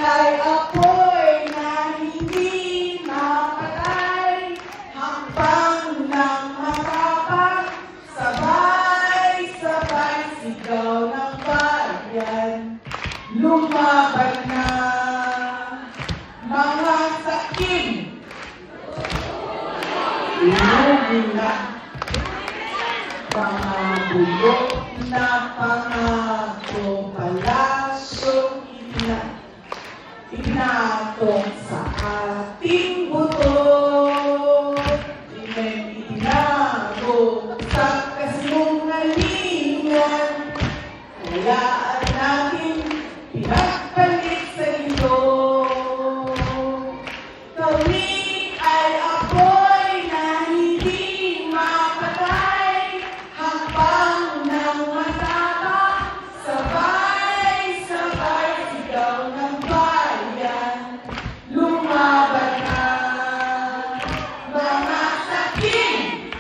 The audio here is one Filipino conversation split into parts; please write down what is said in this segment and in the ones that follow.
ay apoy na hindi mapatay, hakbang ng matapang, sabay-sabay sigaw ng bayan. Lumaban na mga sakim, ilugin na mga bulok na pangako, palasyong inatong sa ating buto, itinago sa kasinungalingan, hayaan natin pinagpalit sa iyo. Kami ay apoy na hindi mapatay, hakbang ng matapang, sabay-sabay sigaw ng bayan. Lumaban na mga sakim,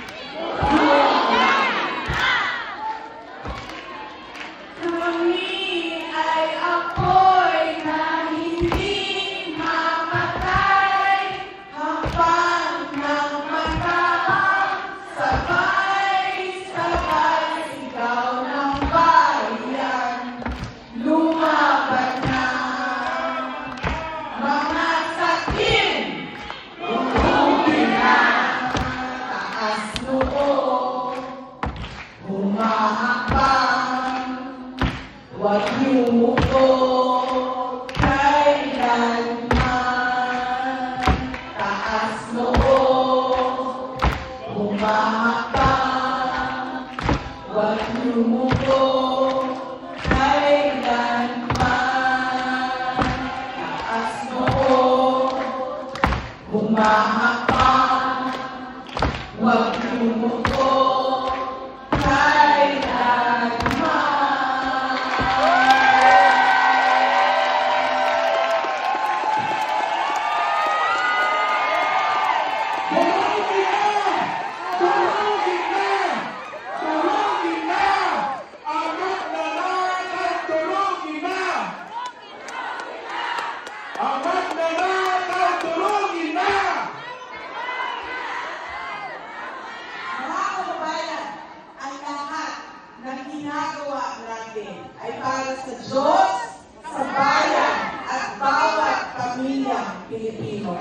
kami ay apoy na hindi mapatay, hakbang ng matapang, sabay-sabay sigaw ng bayan. Lumaban na mga sakim, lumubin na, taas noo, humahakbang, huwag yumuko kailanman. Taas noo, humahakbang, huwag yumuko kailanman. Taas noo, humahakbang, huwag yumuko kailanman. Mga kababayan, ang lahat ng ginagawa natin ay para sa Diyos, sa bayan, at bawat pamilyang Pilipino.